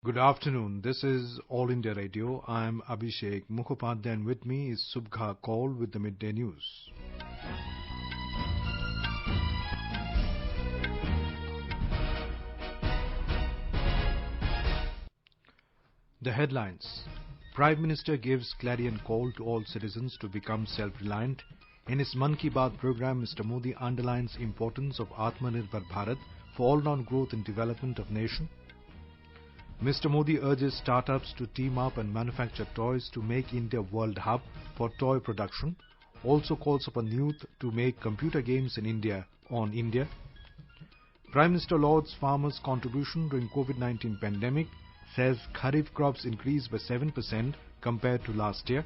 Good afternoon. This is All India Radio. I am Abhishek Mukhopadhyay and with me is Subha Kaul with the Midday News. The headlines. Prime Minister gives clarion call to all citizens to become self-reliant. In his Mann Ki Baat program, Mr. Modi underlines importance of Atmanirbhar Bharat for all-round growth and development of nation. Mr. Modi urges startups to team up and manufacture toys to make India world hub for toy production. Also calls upon youth to make computer games in India on India. Prime Minister lauds farmers' contribution during COVID-19 pandemic, says Kharif crops increased by 7% compared to last year.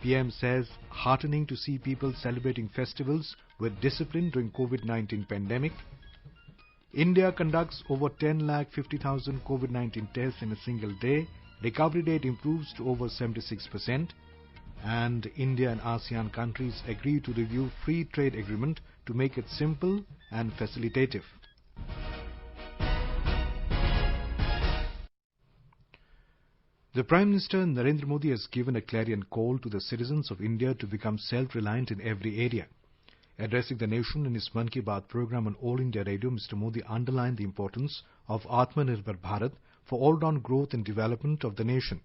PM says heartening to see people celebrating festivals with discipline during COVID-19 pandemic. India conducts over 10,50,000 COVID-19 tests in a single day. Recovery rate improves to over 76%. And India and ASEAN countries agree to review free trade agreement to make it simple and facilitative. The Prime Minister Narendra Modi has given a clarion call to the citizens of India to become self-reliant in every area. Addressing the nation in his Mann Ki Baat program on All India Radio, Mr. Modi underlined the importance of Atmanirbhar Bharat for all-round growth and development of the nation.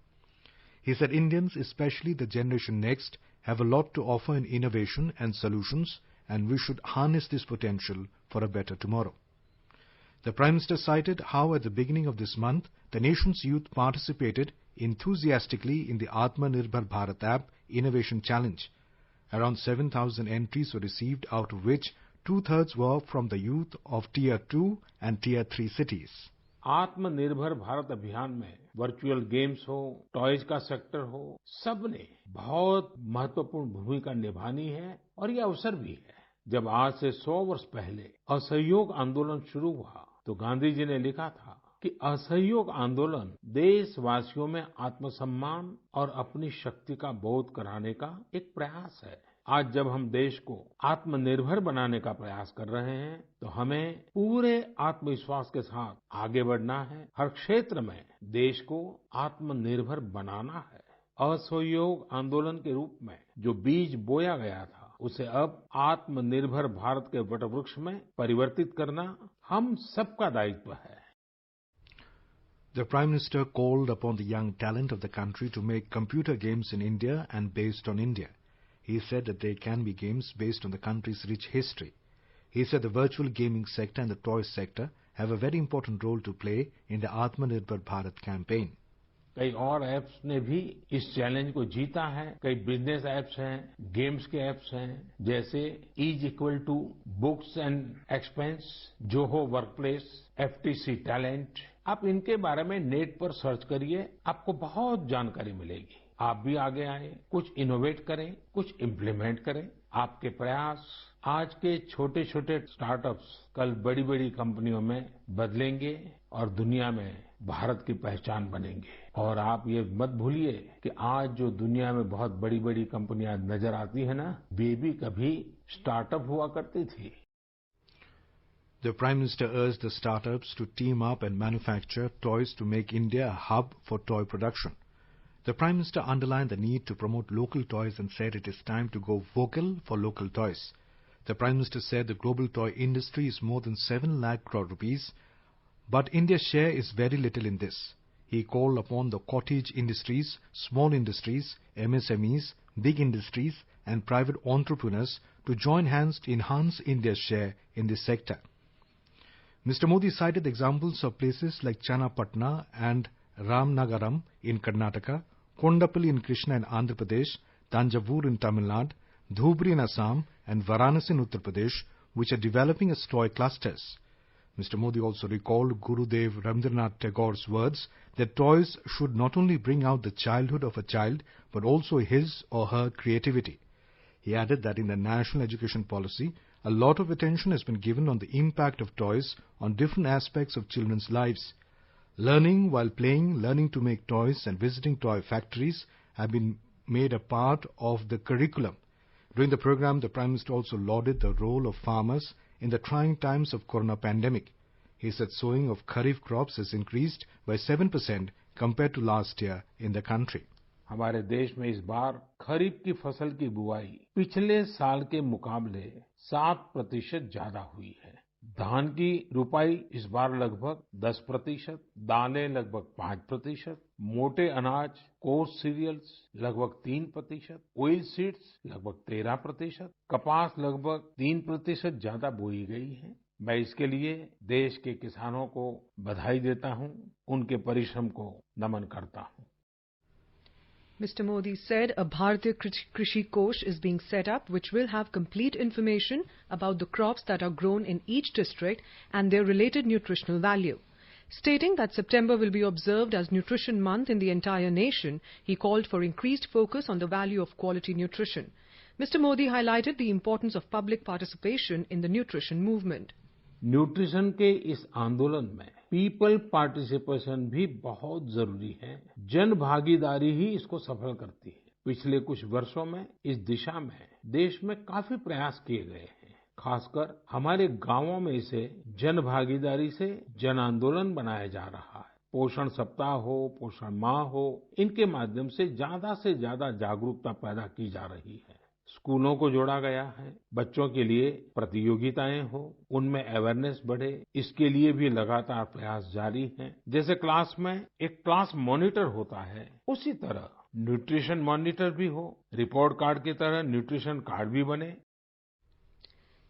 He said Indians, especially the generation next, have a lot to offer in innovation and solutions, and we should harness this potential for a better tomorrow. The Prime Minister cited how at the beginning of this month, the nation's youth participated enthusiastically in the Atmanirbhar Bharat app Innovation Challenge. Around 7,000 entries were received, out of which two-thirds were from the youth of Tier 2 and Tier 3 cities. आत्मनिर्भर भारत अभियान में virtual games हो, toys का sector हो, सबने बहुत महत्वपूर्ण भूमिका निभानी है और ये अवसर भी है। जब आज से 100 वर्ष पहले असहयोग आंदोलन शुरू हुआ तो गांधी जी ने लिखा था कि असहयोग आंदोलन देशवासियों में आत्मसम्मान और अपनी शक्ति का बोध कराने का एक प्रयास है। आज जब हम देश को आत्मनिर्भर बनाने का प्रयास कर रहे हैं तो हमें पूरे आत्मविश्वास के साथ आगे बढ़ना है। हर क्षेत्र में देश को आत्मनिर्भर बनाना है। असहयोग आंदोलन के रूप में जो बीज बोया गया था उसे अब आत्मनिर्भर भारत के वटवृक्ष में परिवर्तित करना हम सबका दायित्व है। The Prime Minister called upon the young talent of the country to make computer games in India and based on India. He said that there can be games based on the country's rich history. He said the virtual gaming sector and the toy sector have a very important role to play in the Atmanirbhar Bharat campaign. कई और apps ने भी इस challenge को जीता है। कई business apps हैं, गेम्स के ऐप्स हैं, जैसे is equal to books and expense, Zoho workplace, FTC talent. आप इनके बारे में नेट पर सर्च करिए, आपको बहुत जानकारी मिलेगी। आप भी आगे आए, कुछ इनोवेट करें, कुछ इम्प्लीमेंट करें। आपके प्रयास आज के छोटे छोटे स्टार्टअप्स कल बड़ी बड़ी कंपनियों में बदलेंगे और दुनिया में भारत की पहचान बनेंगे। और आप ये मत भूलिए कि आज जो दुनिया में बहुत बड़ी बड़ी कंपनियां नजर आती है ना, वे भी कभी स्टार्टअप हुआ करती थी। The Prime Minister urged the startups to team up and manufacture toys to make India a hub for toy production. The Prime Minister underlined the need to promote local toys and said it is time to go vocal for local toys. The Prime Minister said the global toy industry is more than 7 lakh crore rupees, but India's share is very little in this. He called upon the cottage industries, small industries, MSMEs, big industries and private entrepreneurs to join hands to enhance India's share in this sector. Mr. Modi cited examples of places like Channapatna and Ramnagaram in Karnataka, Kondapalli in Krishna in Andhra Pradesh, Tanjavur in Tamil Nadu, Dhubri in Assam and Varanasi in Uttar Pradesh, which are developing as toy clusters. Mr. Modi also recalled Gurudev Rabindranath Tagore's words that toys should not only bring out the childhood of a child, but also his or her creativity. He added that in the national education policy, a lot of attention has been given on the impact of toys on different aspects of children's lives. Learning while playing, learning to make toys and visiting toy factories have been made a part of the curriculum. During the program, the Prime Minister also lauded the role of farmers in the trying times of corona pandemic. He said sowing of kharif crops has increased by 7% compared to last year in the country. हमारे देश में इस बार खरीफ की फसल की बुआई पिछले साल के मुकाबले 7% ज्यादा हुई है। धान की रुपाई इस बार लगभग 10%, दालें लगभग 5%, मोटे अनाज कोर्स सीरियल्स लगभग 3%, ऑयल सीड्स लगभग 13%, कपास लगभग 3% ज्यादा बोई गई है। मैं इसके लिए देश के किसानों को बधाई देता हूं, उनके परिश्रम को नमन करता हूं। Mr. Modi said a Bharatiya Krishi Kosh is being set up which will have complete information about the crops that are grown in each district and their related nutritional value. Stating that September will be observed as Nutrition Month in the entire nation, he called for increased focus on the value of quality nutrition. Mr. Modi highlighted the importance of public participation in the nutrition movement. Nutrition के इस आंदोलन में people participation भी बहुत जरूरी है। जन भागीदारी ही इसको सफल करती है। पिछले कुछ वर्षों में इस दिशा में देश में काफी प्रयास किए गए हैं। खासकर हमारे गांवों में इसे जन भागीदारी से जन आंदोलन बनाया जा रहा है। पोषण सप्ताह हो, पोषण माह हो, इनके माध्यम से ज्यादा जागरूकता पैदा की जा रही है। स्कूलों को जोड़ा गया है। बच्चों के लिए प्रतियोगिताएं हो, उनमें अवेयरनेस बढ़े, इसके लिए भी लगातार प्रयास जारी हैं। जैसे क्लास में एक क्लास मॉनिटर होता है, उसी तरह न्यूट्रिशन मॉनिटर भी हो, रिपोर्ट कार्ड की तरह न्यूट्रिशन कार्ड भी बने।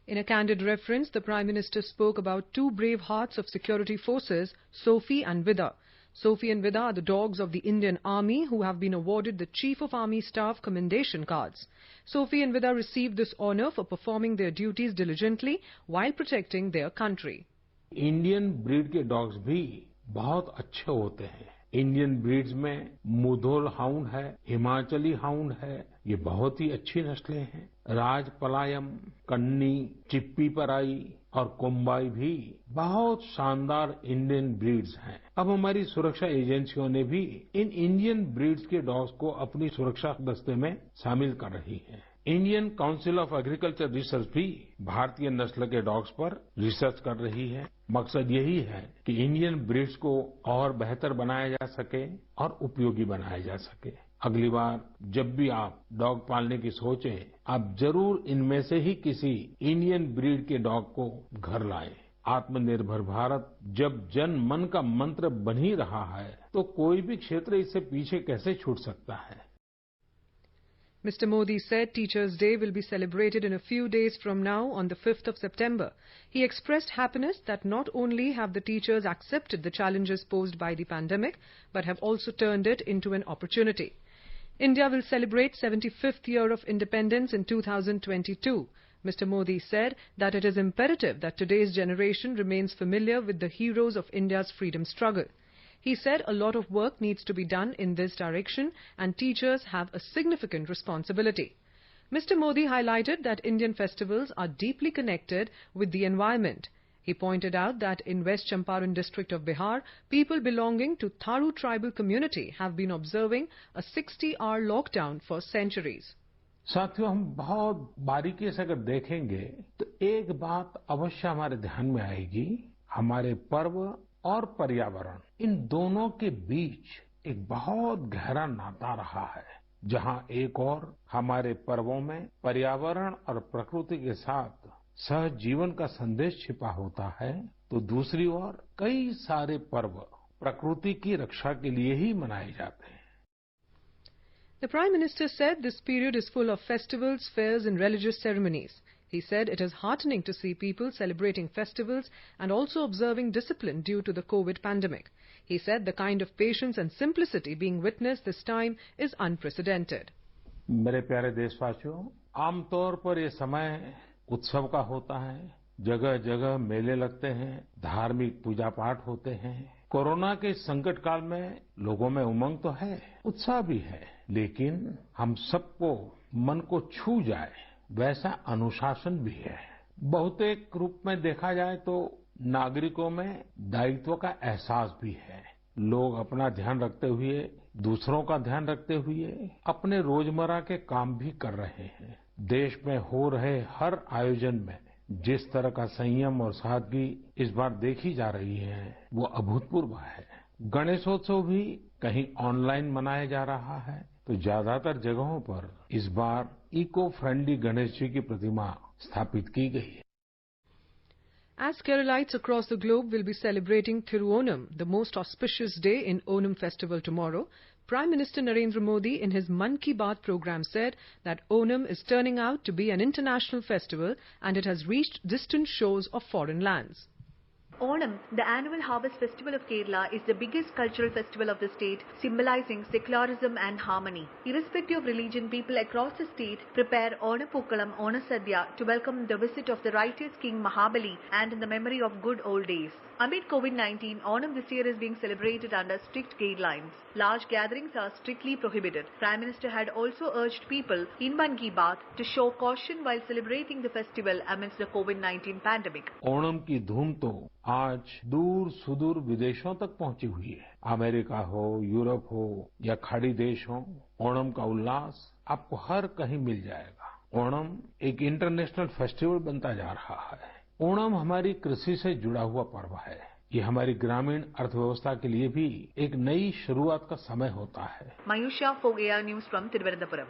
In a candid reference, the Prime Minister spoke about two brave hearts of security forces, Sophie and Vida. Sophie and Vida are the dogs of the Indian Army who have been awarded the Chief of Army Staff Commendation Cards. Sophie and Vida received this honor for performing their duties diligently while protecting their country. Indian breed के dogs भी बहुत अच्छे होते हैं। Indian breeds में Mudhol hound है, Himachali hound है, ये बहुत ही अच्छी नस्लें हैं। राजपलायम, कन्नी, चिप्पी पराई और कोम्बाई भी बहुत शानदार इंडियन ब्रीड्स हैं। अब हमारी सुरक्षा एजेंसियों ने भी इन इंडियन ब्रीड्स के डॉग्स को अपनी सुरक्षा दस्ते में शामिल कर रही है। Indian council of agriculture research भी भारतीय नस्ल के डॉग्स पर रिसर्च कर रही है। मकसद यही है कि इंडियन ब्रीड्स को और बेहतर बनाया जा सके और उपयोगी बनाया जा सके। अगली बार जब भी आप डॉग पालने की सोचें, आप जरूर इनमें से ही किसी इंडियन ब्रीड के डॉग को घर लाएं। आत्मनिर्भर भारत जब जन मन का मंत्र बन ही रहा है, तो कोई भी क्षेत्र इससे पीछे कैसे छूट सकता है। Mr. Modi said Teachers' Day will be celebrated in a few days from now on the 5th of September. He expressed happiness that not only have the teachers accepted the challenges posed by the pandemic, but have also turned it into an opportunity. India will celebrate 75th year of independence in 2022. Mr. Modi said that it is imperative that today's generation remains familiar with the heroes of India's freedom struggle. He said a lot of work needs to be done in this direction and teachers have a significant responsibility. Mr. Modi highlighted that Indian festivals are deeply connected with the environment. He pointed out that in West Champaran district of Bihar, people belonging to Tharu tribal community have been observing a 60-hour lockdown for centuries. साथियों, हम बहुत बारीकी से अगर देखेंगे तो एक बात अवश्य हमारे ध्यान में आएगी। हमारे पर्व और पर्यावरण, इन दोनों के बीच एक बहुत गहरा नाता रहा है। जहां एक और हमारे पर्वों में पर्यावरण और प्रकृति के साथ सहजीवन का संदेश छिपा होता है, तो दूसरी ओर कई सारे पर्व प्रकृति की रक्षा के लिए ही मनाए जाते हैं। The Prime Minister said this period is full of festivals, fairs and religious ceremonies. He said it is heartening to see people celebrating festivals and also observing discipline due to the COVID pandemic. He said the kind of patience and simplicity being witnessed this time is unprecedented. मेरे प्यारे देशवासियों, आमतौर पर ये समय उत्सव का होता है। जगह जगह मेले लगते हैं, धार्मिक पूजा पाठ होते हैं। कोरोना के संकट काल में लोगों में उमंग तो है, उत्साह भी है, लेकिन हम सबको मन को छू जाए वैसा अनुशासन भी है। बहुतेक रूप में देखा जाए तो नागरिकों में दायित्व का एहसास भी है। लोग अपना ध्यान रखते हुए, दूसरों का ध्यान रखते हुए अपने रोजमर्रा के काम भी कर रहे हैं। देश में हो रहे हर आयोजन में जिस तरह का संयम और सादगी इस बार देखी जा रही है वो अभूतपूर्व है। गणेशोत्सव भी कहीं ऑनलाइन मनाया जा रहा है तो ज्यादातर जगहों पर इस बार इको फ्रेंडली गणेश जी की प्रतिमा स्थापित की गई है। As Keralites across the globe will be celebrating Thiruvonam, the most auspicious day in Onam festival tomorrow, Prime Minister Narendra Modi in his Mann Ki Baat program said that Onam is turning out to be an international festival and it has reached distant shores of foreign lands. Onam, the annual harvest festival of Kerala, is the biggest cultural festival of the state, symbolizing secularism and harmony. Irrespective of religion, people across the state prepare Onapookalam Onasadya to welcome the visit of the righteous King Mahabali and in the memory of good old days. Amid COVID-19, Onam this year is being celebrated under strict guidelines. Large gatherings are strictly prohibited. Prime Minister had also urged people in Mann Ki Baat to show caution while celebrating the festival amidst the COVID-19 pandemic. Onam की धूम तो आज दूर सुदूर विदेशों तक पहुंची हुई है। अमेरिका हो, यूरोप हो या खाड़ी देश हो, ओणम का उल्लास आपको हर कहीं मिल जाएगा। ओणम एक इंटरनेशनल फेस्टिवल बनता जा रहा है। ओणम हमारी कृषि से जुड़ा हुआ पर्व है। ये हमारी ग्रामीण अर्थव्यवस्था के लिए भी एक नई शुरुआत का समय होता है। Mayusha Fogea News from Thiruvananthapuram.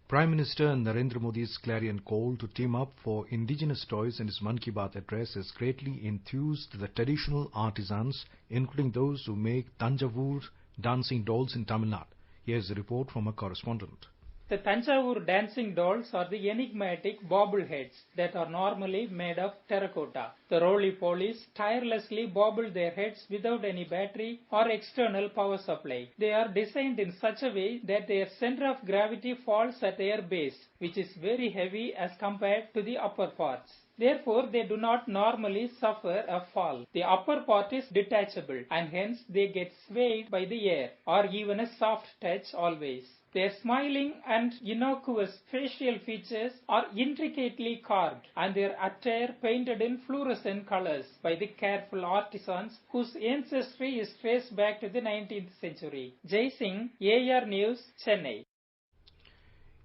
Prime Minister Narendra Modi's clarion call to team up for indigenous toys in his Mann Ki Baat address has greatly enthused the traditional artisans, including those who make Tanjavur dancing dolls in Tamil Nadu. Here's a report from a correspondent. The Tanjavur dancing dolls are the enigmatic bobbleheads that are normally made of terracotta. The roly-polies tirelessly bobble their heads without any battery or external power supply. They are designed in such a way that their center of gravity falls at their base, which is very heavy as compared to the upper parts. Therefore, they do not normally suffer a fall. The upper part is detachable and hence they get swayed by the air or even a soft touch always. Their smiling and innocuous facial features are intricately carved and their attire painted in fluorescent colors by the careful artisans whose ancestry is traced back to the 19th century. Jai Singh, AR News, Chennai.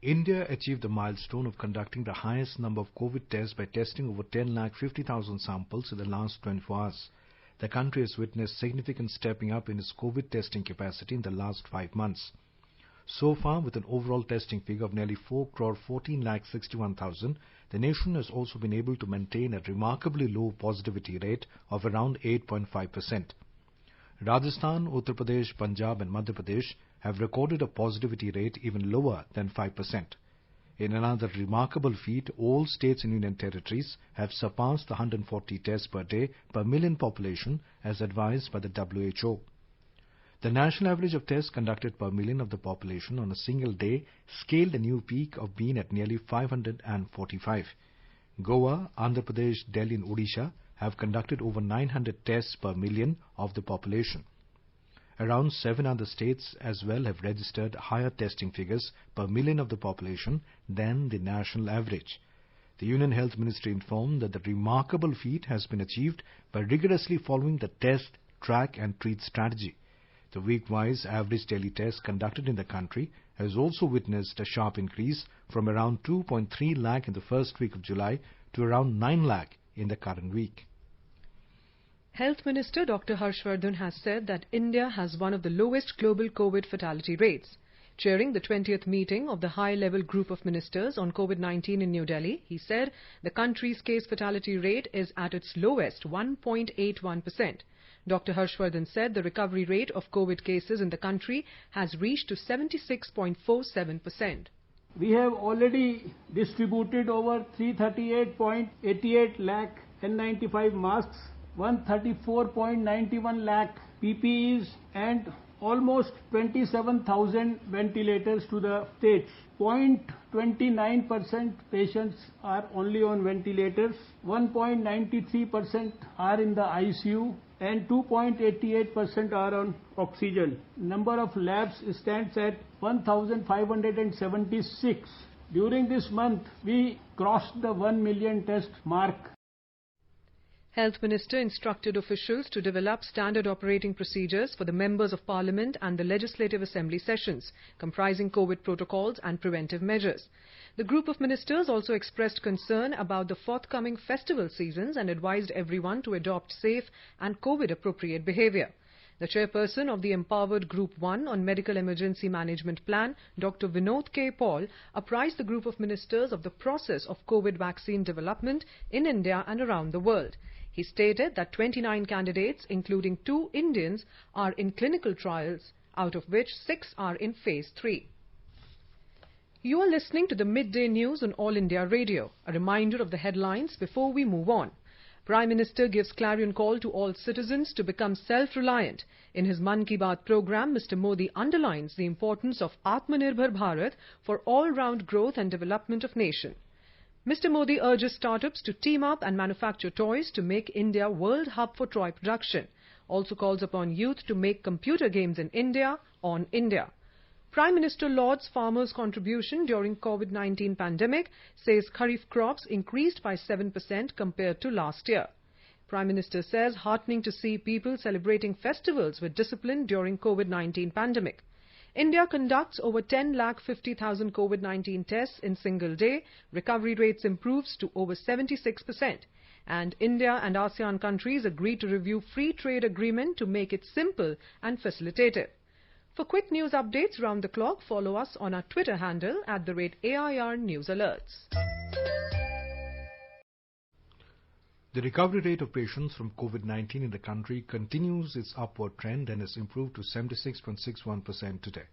India achieved the milestone of conducting the highest number of COVID tests by testing over 10,50,000 samples in the last 24 hours. The country has witnessed significant stepping up in its COVID testing capacity in the last 5 months. So far, with an overall testing figure of nearly 4,14,61,000, the nation has also been able to maintain a remarkably low positivity rate of around 8.5%. Rajasthan, Uttar Pradesh, Punjab and Madhya Pradesh have recorded a positivity rate even lower than 5%. In another remarkable feat, all states and union territories have surpassed the 140 tests per day per million population as advised by the WHO. The national average of tests conducted per million of the population on a single day scaled a new peak of being at nearly 545. Goa, Andhra Pradesh, Delhi and Odisha have conducted over 900 tests per million of the population. Around 7 other states as well have registered higher testing figures per million of the population than the national average. The Union Health Ministry informed that the remarkable feat has been achieved by rigorously following the test, track and treat strategy. The week-wise average daily tests conducted in the country has also witnessed a sharp increase from around 2.3 lakh in the first week of July to around 9 lakh in the current week. Health Minister Dr. Harshvardhan has said that India has one of the lowest global COVID fatality rates. Chairing the 20th meeting of the high-level group of ministers on COVID-19 in New Delhi, he said the country's case fatality rate is at its lowest, 1.81%. Dr. Harshvardhan said the recovery rate of COVID cases in the country has reached to 76.47%. We have already distributed over 338.88 lakh N95 masks, 134.91 lakh PPEs and almost 27,000 ventilators to the states. 0.29% patients are only on ventilators, 1.93% are in the ICU and 2.88% are on oxygen. Number of labs stands at 1,576. During this month, we crossed the 1 million test mark. Health Minister instructed officials to develop standard operating procedures for the members of Parliament and the Legislative Assembly sessions, comprising COVID protocols and preventive measures. The group of ministers also expressed concern about the forthcoming festival seasons and advised everyone to adopt safe and COVID-appropriate behavior. The chairperson of the Empowered Group 1 on Medical Emergency Management Plan, Dr. Vinod K. Paul, apprised the group of ministers of the process of COVID vaccine development in India and around the world. He stated that 29 candidates, including 2 Indians, are in clinical trials, out of which 6 are in phase 3. You are listening to the Midday News on All India Radio. A reminder of the headlines before we move on. Prime Minister gives clarion call to all citizens to become self-reliant. In his Mann Ki Baat program, Mr. Modi underlines the importance of Atmanirbhar Bharat for all-round growth and development of nation. Mr. Modi urges startups to team up and manufacture toys to make India world hub for toy production. Also calls upon youth to make computer games in India on India. Prime Minister lauds farmers' contribution during COVID-19 pandemic, says Kharif crops increased by 7% compared to last year. Prime Minister says heartening to see people celebrating festivals with discipline during COVID-19 pandemic. India conducts over 10,50,000 COVID-19 tests in single day. Recovery rates improves to over 76%. And India and ASEAN countries agree to review free trade agreement to make it simple and facilitative. For quick news updates round the clock, follow us on our Twitter handle @AIR News Alerts. The recovery rate of patients from COVID-19 in the country continues its upward trend and has improved to 76.61% today.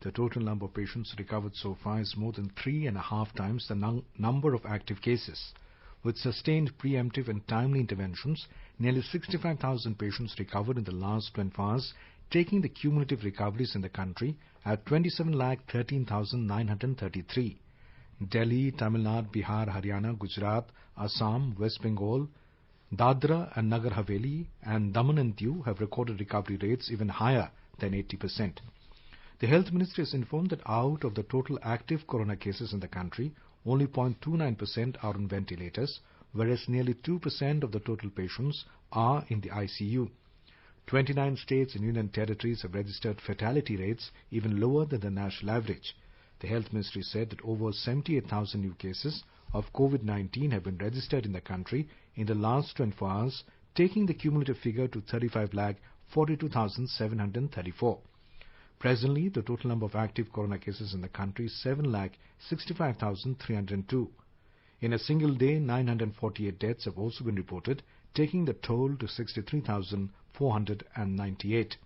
The total number of patients recovered so far is more than 3.5 times the number of active cases. With sustained preemptive and timely interventions, nearly 65,000 patients recovered in the last 24 hours, taking the cumulative recoveries in the country at 27,13,933. Delhi, Tamil Nadu, Bihar, Haryana, Gujarat, Assam, West Bengal, Dadra and Nagar Haveli and Daman and Diu have recorded recovery rates even higher than 80%. The Health Ministry has informed that out of the total active corona cases in the country, only 0.29% are on ventilators, whereas nearly 2% of the total patients are in the ICU. 29 states and union territories have registered fatality rates even lower than the national average. The Health Ministry said that over 78,000 new cases of COVID-19 have been registered in the country in the last 24 hours, taking the cumulative figure to 35,42,734. Presently, the total number of active corona cases in the country is 7,65,302. In a single day, 948 deaths have also been reported, taking the toll to 63,498.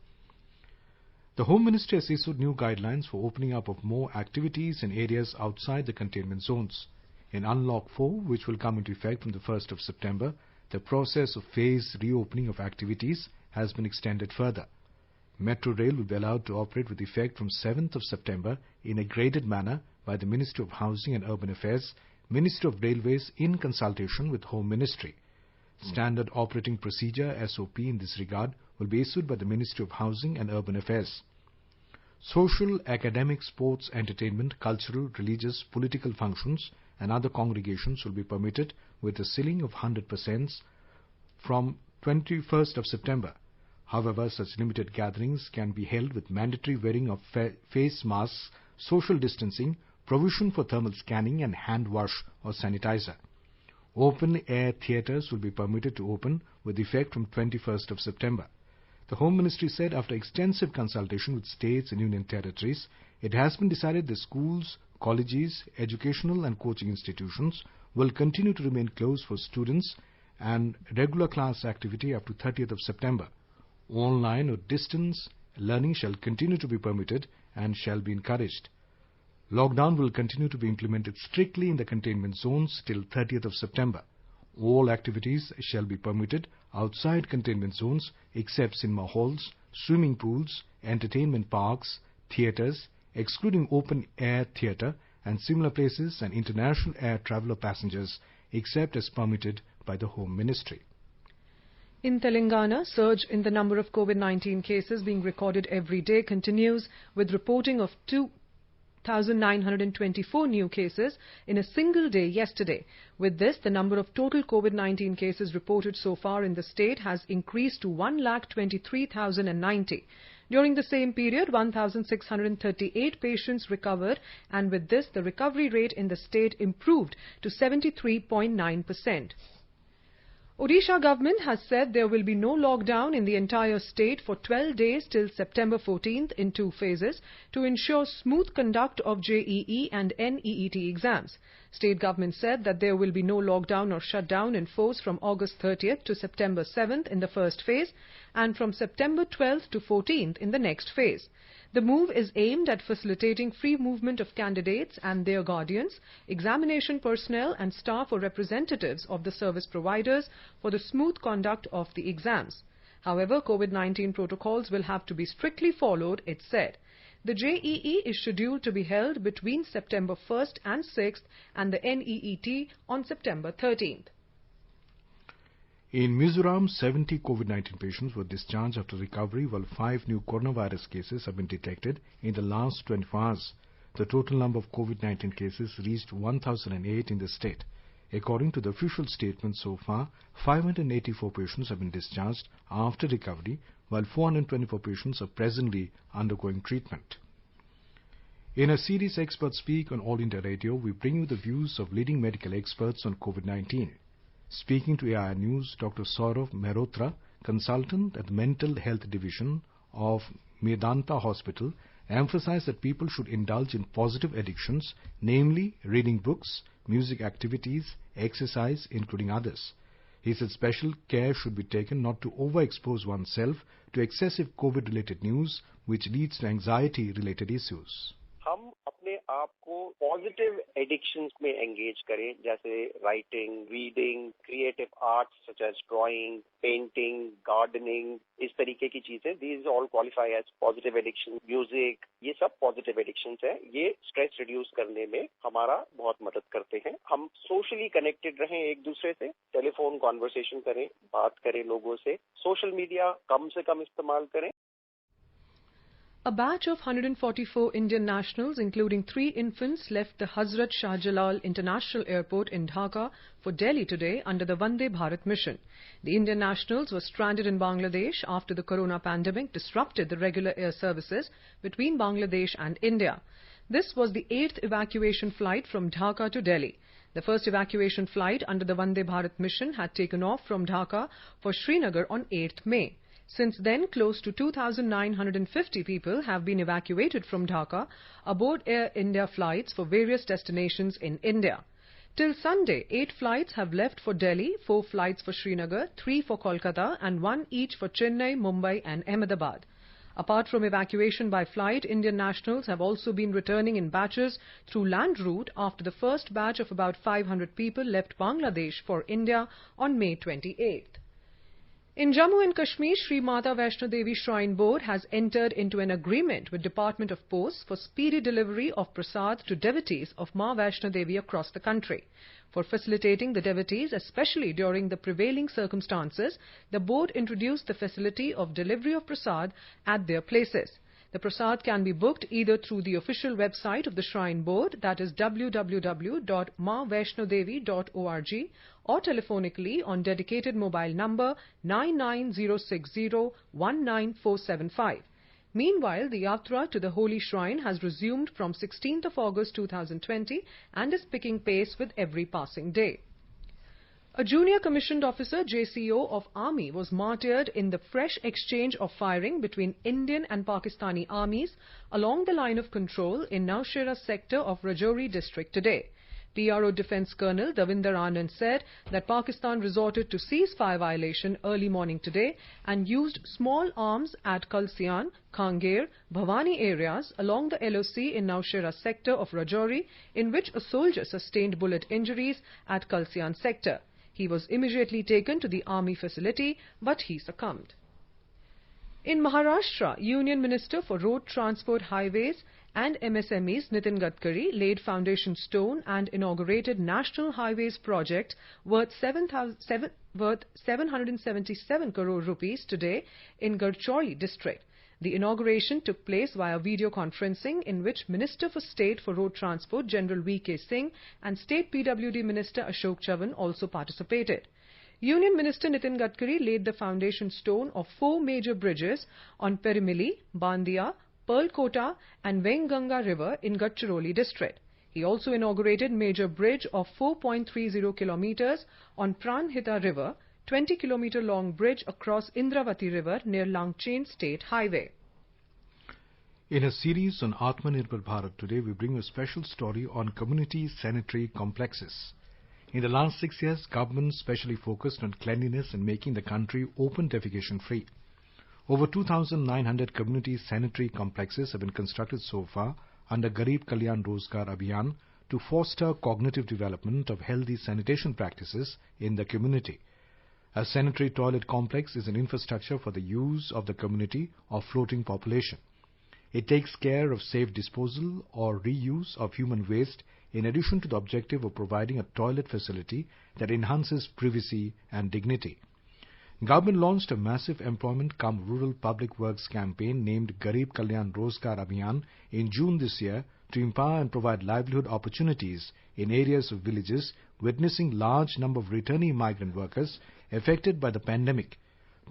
The Home Ministry has issued new guidelines for opening up of more activities in areas outside the containment zones. In Unlock 4, which will come into effect from the 1st of September, the process of phased reopening of activities has been extended further. Metro Rail will be allowed to operate with effect from 7th of September in a graded manner by the Ministry of Housing and Urban Affairs, Ministry of Railways in consultation with Home Ministry. Standard Operating Procedure (SOP) in this regard will be issued by the Ministry of Housing and Urban Affairs. Social, academic, sports, entertainment, cultural, religious, political functions and other congregations will be permitted with a ceiling of 100% from 21st of September. However, such limited gatherings can be held with mandatory wearing of face masks, social distancing, provision for thermal scanning and hand wash or sanitizer. Open-air theatres will be permitted to open with effect from 21st of September. The Home Ministry said after extensive consultation with states and union territories, it has been decided that schools, colleges, educational and coaching institutions will continue to remain closed for students and regular class activity up to 30th of September. Online or distance learning shall continue to be permitted and shall be encouraged. Lockdown will continue to be implemented strictly in the containment zones till 30th of September. All activities shall be permitted outside containment zones except cinema halls, swimming pools, entertainment parks, theatres, excluding open-air theatre and similar places and international air traveller passengers except as permitted by the Home Ministry. In Telangana, surge in the number of COVID-19 cases being recorded every day continues, with reporting of 2 1,924 new cases in a single day yesterday. With this, the number of total COVID-19 cases reported so far in the state has increased to 1,23,090. During the same period, 1,638 patients recovered, and with this, the recovery rate in the state improved to 73.9%. Odisha government has said there will be no lockdown in the entire state for 12 days till September 14th in 2 phases to ensure smooth conduct of JEE and NEET exams. State government said that there will be no lockdown or shutdown in force from August 30th to September 7th in the first phase and from September 12th to 14th in the next phase. The move is aimed at facilitating free movement of candidates and their guardians, examination personnel and staff or representatives of the service providers for the smooth conduct of the exams. However, COVID-19 protocols will have to be strictly followed, it said. The JEE is scheduled to be held between September 1st and 6th and the NEET on September 13th. In Mizoram, 70 COVID-19 patients were discharged after recovery, while 5 new coronavirus cases have been detected in the last 24 hours. The total number of COVID-19 cases reached 1,008 in the state. According to the official statement so far, 584 patients have been discharged after recovery, while 424 patients are presently undergoing treatment. In a series Experts Speak on All India Radio, we bring you the views of leading medical experts on COVID-19. Speaking to AIR News, Dr. Saurav Mehrotra, consultant at the Mental Health Division of Medanta Hospital, emphasized that people should indulge in positive addictions, namely reading books, music activities, exercise, including others. He said special care should be taken not to overexpose oneself to excessive COVID-related news, which leads to anxiety-related issues. हम अपने आप को positive addictions में engage करें, जैसे writing, reading, creative arts such as drawing, painting, gardening, इस तरीके की चीजें, these all qualify as positive addiction. Music, ये सब पॉजिटिव एडिक्शंस हैं. ये स्ट्रेस रिड्यूस करने में हमारा बहुत मदद करते हैं. हम सोशली कनेक्टेड रहें एक दूसरे से, टेलीफोन कॉन्वर्सेशन करें, बात करें लोगों से, सोशल मीडिया कम से कम इस्तेमाल करें. A batch of 144 Indian nationals, including 3 infants, left the Hazrat Shah Jalal International Airport in Dhaka for Delhi today under the Vande Bharat mission. The Indian nationals were stranded in Bangladesh after the corona pandemic disrupted the regular air services between Bangladesh and India. This was the 8th evacuation flight from Dhaka to Delhi. The first evacuation flight under the Vande Bharat mission had taken off from Dhaka for Srinagar on 8th May. Since then, close to 2,950 people have been evacuated from Dhaka aboard Air India flights for various destinations in India. Till Sunday, 8 flights have left for Delhi, 4 flights for Srinagar, 3 for Kolkata and 1 each for Chennai, Mumbai and Ahmedabad. Apart from evacuation by flight, Indian nationals have also been returning in batches through land route after the first batch of about 500 people left Bangladesh for India on May 28th. In Jammu and Kashmir, Sri Mata Vaishno Devi Shrine Board has entered into an agreement with Department of Posts for speedy delivery of prasad to devotees of Ma Vaishno Devi across the country. For facilitating the devotees, especially during the prevailing circumstances, the board introduced the facility of delivery of prasad at their places. The prasad can be booked either through the official website of the Shrine Board, that is www.mavaishnodevi.org, or telephonically on dedicated mobile number 99060 Meanwhile, the Yatra to the Holy Shrine has resumed from 16th of August 2020 and is picking pace with every passing day. A junior commissioned officer, JCO, of Army was martyred in the fresh exchange of firing between Indian and Pakistani armies along the line of control in Nowshera sector of Rajouri district today. PRO Defence Colonel Davinder Anand said that Pakistan resorted to ceasefire violation early morning today and used small arms at Kalsian, Kangir, Bhavani areas along the LOC in Nowshera sector of Rajouri, in which a soldier sustained bullet injuries at Kalsian sector. He was immediately taken to the army facility, but he succumbed. In Maharashtra, Union Minister for Road Transport, Highways and MSMEs Nitin Gadkari laid foundation stone and inaugurated National Highways project worth 777 crore rupees today in Gadcholi district. The inauguration took place via video conferencing, in which Minister for State for Road Transport General V.K. Singh and State PWD Minister Ashok Chavan also participated. Union Minister Nitin Gadkari laid the foundation stone of 4 major bridges on Perimili, Bandia, Pearlkota and Venganga River in Gadchiroli district. He also inaugurated major bridge of 4.30 kilometers on Pranhita River, 20-kilometer long bridge across Indravati River near Langchain State Highway. In a series on Atmanirbhar Bharat today, we bring a special story on community sanitary complexes. In the last 6 years, government specially focused on cleanliness and making the country open defecation free. Over 2,900 community sanitary complexes have been constructed so far under Garib Kalyan Rozgar Abhiyan to foster cognitive development of healthy sanitation practices in the community. A sanitary toilet complex is an infrastructure for the use of the community or floating population. It takes care of safe disposal or reuse of human waste in addition to the objective of providing a toilet facility that enhances privacy and dignity. Government launched a massive employment-cum-rural public works campaign named Garib Kalyan Rozgar Abhiyan in June this year to empower and provide livelihood opportunities in areas of villages witnessing large number of returnee migrant workers affected by the pandemic.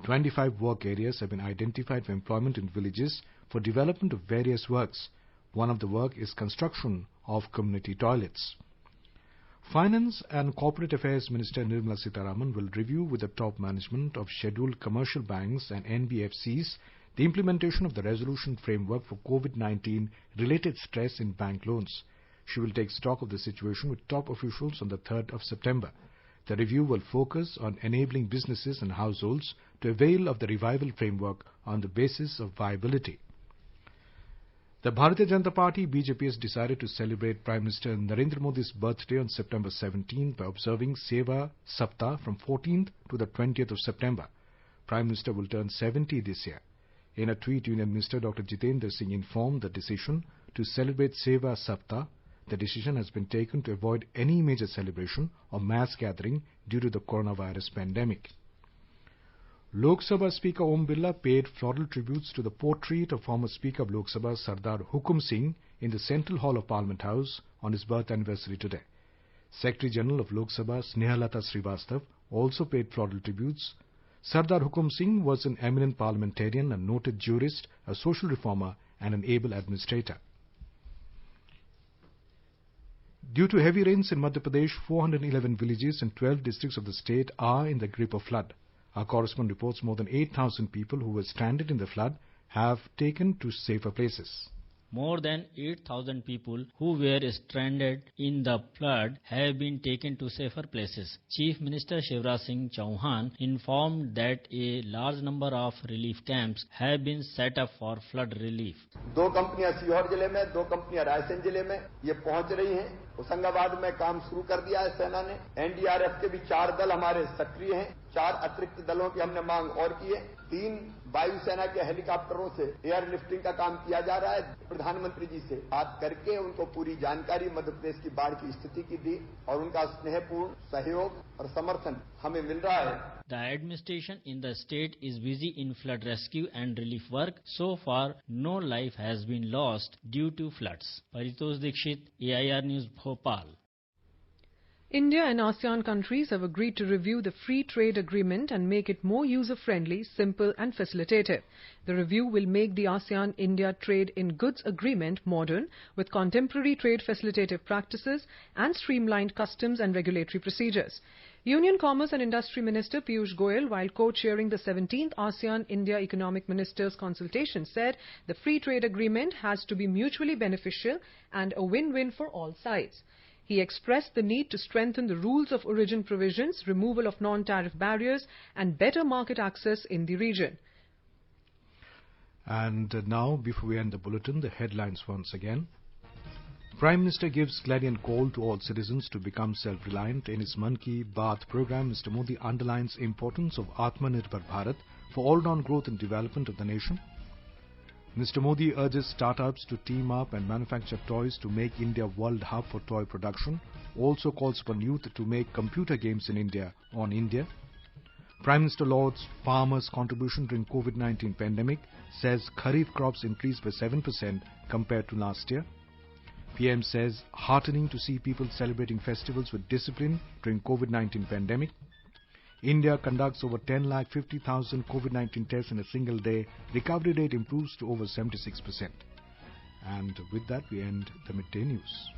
25 work areas have been identified for employment in villages for development of various works. One of the work is construction of community toilets. Finance and Corporate Affairs Minister Nirmala Sitharaman will review with the top management of scheduled commercial banks and NBFCs the implementation of the resolution framework for COVID-19 related stress in bank loans. She will take stock of the situation with top officials on the 3rd of September. The review will focus on enabling businesses and households to avail of the revival framework on the basis of viability. The Bharatiya Janata Party BJP has decided to celebrate Prime Minister Narendra Modi's birthday on September 17 by observing Seva Saptah from 14th to the 20th of September. Prime Minister will turn 70 this year. In a tweet, Union Minister Dr. Jitendra Singh informed the decision to celebrate Seva Saptah. The decision has been taken to avoid any major celebration or mass gathering due to the coronavirus pandemic. Lok Sabha Speaker Om Birla paid floral tributes to the portrait of former Speaker of Lok Sabha Sardar Hukum Singh in the Central Hall of Parliament House on his birth anniversary today. Secretary General of Lok Sabha Snehalata Srivastav also paid floral tributes. Sardar Hukum Singh was an eminent parliamentarian, a noted jurist, a social reformer and an able administrator. Due to heavy rains in Madhya Pradesh, 411 villages in 12 districts of the state are in the grip of flood. Our correspondent reports more than 8,000 people who were stranded in the flood have taken to safer places. More than 8,000 people who were stranded in the flood have been taken to safer places. Chief Minister Shivraj Singh Chauhan informed that a large number of relief camps have been set up for flood relief. 2 कंपनियां सीहोर जिले में, 2 कंपनियां रायसेन जिले में ये पहुंच रही हैं। होशंगाबाद में काम शुरू कर दिया है सेना ने। एनडीआरएफ के भी 4 दल हमारे सक्रिय हैं। 4 अतिरिक्त दलों की हमने मांग और की है। 3 वायुसेना के हेलीकॉप्टरों से एयरलिफ्टिंग का काम किया जा रहा है। प्रधानमंत्री जी से बात करके उनको पूरी जानकारी मध्य प्रदेश की बाढ़ की स्थिति की दी और उनका स्नेहपूर्ण सहयोग और समर्थन हमें मिल रहा है। The administration in the state is busy in flood rescue and relief work. So far, no life has been lost due to floods. Paritosh Dikshit, AIR News, Bhopal. India and ASEAN countries have agreed to review the free trade agreement and make it more user-friendly, simple and facilitative. The review will make the ASEAN-India Trade in Goods Agreement modern, with contemporary trade facilitative practices and streamlined customs and regulatory procedures. Union Commerce and Industry Minister Piyush Goyal, while co-chairing the 17th ASEAN-India Economic Ministers Consultation, said the free trade agreement has to be mutually beneficial and a win-win for all sides. He expressed the need to strengthen the rules of origin provisions, removal of non-tariff barriers and better market access in the region. And now, before we end the bulletin, the headlines once again. Prime Minister gives clarion call to all citizens to become self-reliant. In his Mann Ki Baat program, Mr. Modi underlines importance of Atmanirbhar Bharat for all-round growth and development of the nation. Mr. Modi urges startups to team up and manufacture toys to make India world hub for toy production. Also calls upon youth to make computer games in India on India. Prime Minister lauds farmers' contribution during COVID-19 pandemic, says Kharif crops increased by 7% compared to last year. PM says heartening to see people celebrating festivals with discipline during COVID-19 pandemic. India conducts over 10,50,000 COVID-19 tests in a single day. Recovery rate improves to over 76%. And with that, we end the midday news.